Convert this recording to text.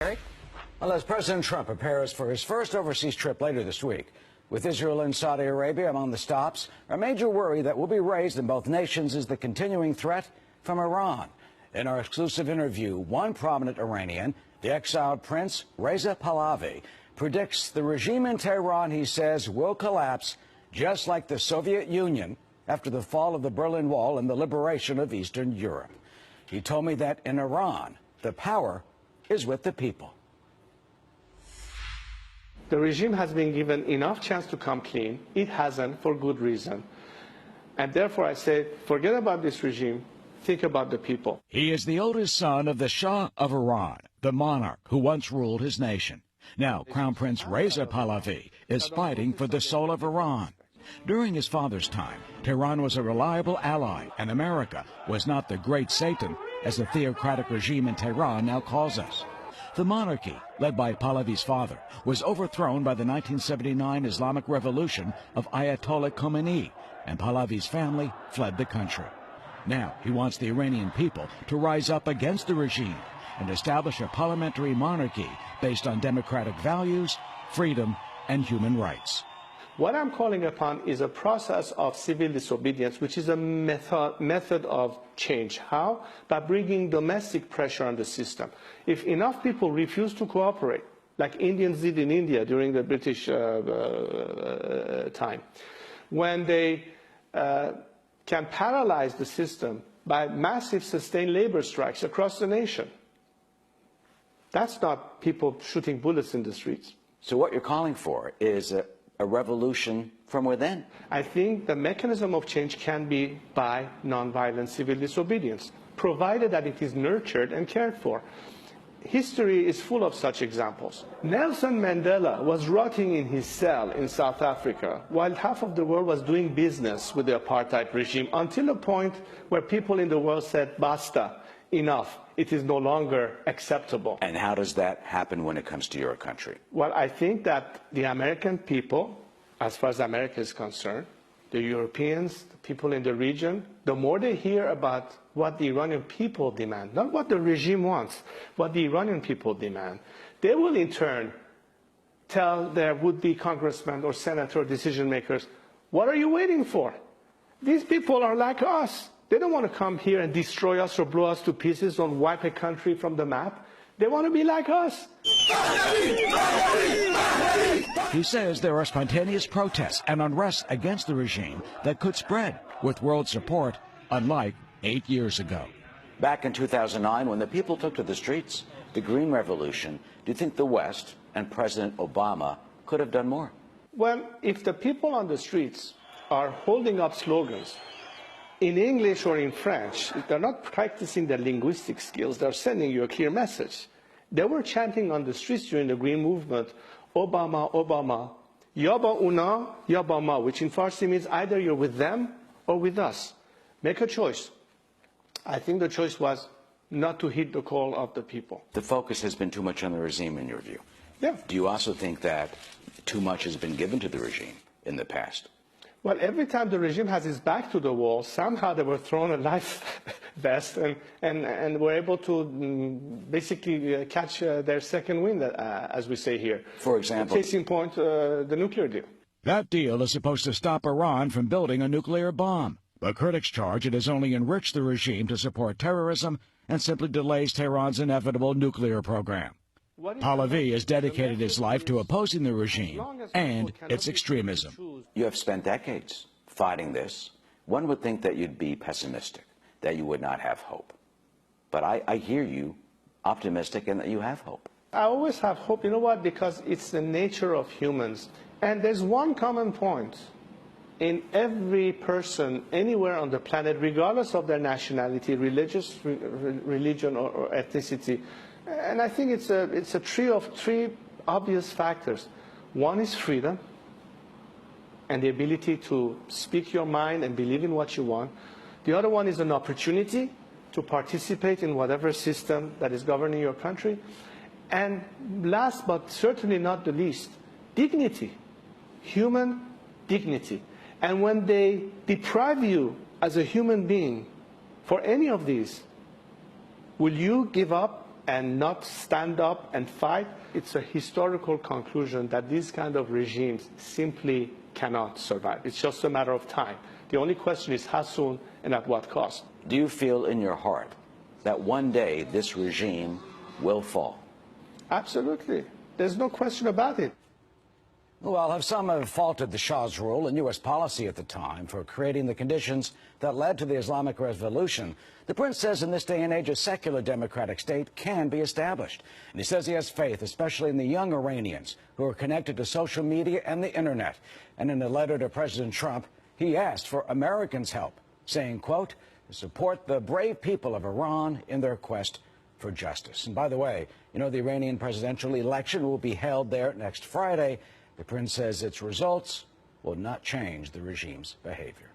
Well, as President Trump prepares for his first overseas trip later this week, with Israel and Saudi Arabia among the stops, a major worry that will be raised in both nations is the continuing threat from Iran. In our exclusive interview, one prominent Iranian, the exiled Prince Reza Pahlavi, predicts the regime in Tehran, he says, will collapse just like the Soviet Union after the fall of the Berlin Wall and the liberation of Eastern Europe. He told me that in Iran, the power is with the people. The regime has been given enough chance to come clean. It hasn't, for good reason. And therefore I say, forget about this regime, think about the people. He is the oldest son of the Shah of Iran, the monarch who once ruled his nation. Now, Crown Prince Reza Pahlavi is fighting for the soul of Iran. During his father's time, Tehran was a reliable ally, and America was not the great Satan, as the theocratic regime in Tehran now calls us. The monarchy, led by Pahlavi's father, was overthrown by the 1979 Islamic Revolution of Ayatollah Khomeini, and Pahlavi's family fled the country. Now he wants the Iranian people to rise up against the regime and establish a parliamentary monarchy based on democratic values, freedom, and human rights. What I'm calling upon is a process of civil disobedience, which is a method of change. How? By bringing domestic pressure on the system. If enough people refuse to cooperate, like Indians did in India during the British time, when they can paralyze the system by massive sustained labor strikes across the nation, that's not people shooting bullets in the streets. So what you're calling for is a revolution from within. I think the mechanism of change can be by nonviolent civil disobedience, provided that it is nurtured and cared for. History is full of such examples. Nelson Mandela was rotting in his cell in South Africa while half of the world was doing business with the apartheid regime, until a point where people in the world said, basta, enough. It is no longer acceptable. And how does that happen when it comes to your country? Well, I think that the American people, as far as America is concerned, the Europeans, the people in the region, the more they hear about what the Iranian people demand, not what the regime wants, what the Iranian people demand, they will in turn tell their would-be congressmen or senator decision makers, what are you waiting for? These people are like us. They don't want to come here and destroy us or blow us to pieces or wipe a country from the map. They want to be like us. He says there are spontaneous protests and unrest against the regime that could spread with world support, unlike 8 years ago. Back in 2009, when the people took to the streets, the Green Revolution, do you think the West and President Obama could have done more? Well, if the people on the streets are holding up slogans in English or in French, if they're not practicing their linguistic skills, they're sending you a clear message. They were chanting on the streets during the Green Movement, Obama, Obama, Yaba Una, Yaba Ma, which in Farsi means either you're with them or with us. Make a choice. I think the choice was not to heed the call of the people. The focus has been too much on the regime, in your view. Yeah. Do you also think that too much has been given to the regime in the past? Well, every time the regime has its back to the wall, somehow they were thrown a life vest and were able to basically catch their second wind, as we say here. For example? Case in point, the nuclear deal. That deal is supposed to stop Iran from building a nuclear bomb, but critics charge it has only enriched the regime to support terrorism and simply delays Tehran's inevitable nuclear program. Pahlavi has dedicated his life to opposing the regime and its extremism. You have spent decades fighting this. One would think that you'd be pessimistic, that you would not have hope. But I hear you optimistic and that you have hope. I always have hope. You know what? Because it's the nature of humans. And there's one common point in every person anywhere on the planet, regardless of their nationality, religion, or ethnicity. And I think it's a trio of three obvious factors. One is freedom and the ability to speak your mind and believe in what you want. The other one is an opportunity to participate in whatever system that is governing your country. And last but certainly not the least, dignity, human dignity. And when they deprive you as a human being for any of these, will you give up and not stand up and fight, it's a historical conclusion that these kind of regimes simply cannot survive. It's just a matter of time. The only question is how soon and at what cost. Do you feel in your heart that one day this regime will fall? Absolutely. There's no question about it. Well, some have faulted the Shah's rule and U.S. policy at the time for creating the conditions that led to the Islamic Revolution. The prince says in this day and age, a secular democratic state can be established. And he says he has faith, especially in the young Iranians who are connected to social media and the internet. And in a letter to President Trump, he asked for Americans' help, saying, quote, to support the brave people of Iran in their quest for justice. And by the way, you know, the Iranian presidential election will be held there next Friday. The prince says its results will not change the regime's behavior.